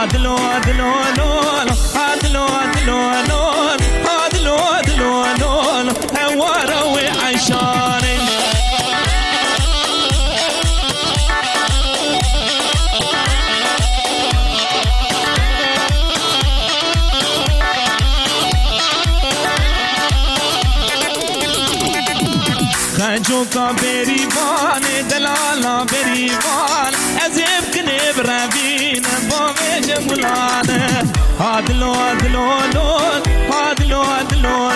هادلو هادلو لول هادلو هادلو لول هادلو هادلو لول هواروي عشاني خجوكا بريبان دلالا بريبان أزيب كنب رابين بومي جمولان هادلو هادلو لول هادلو هادلو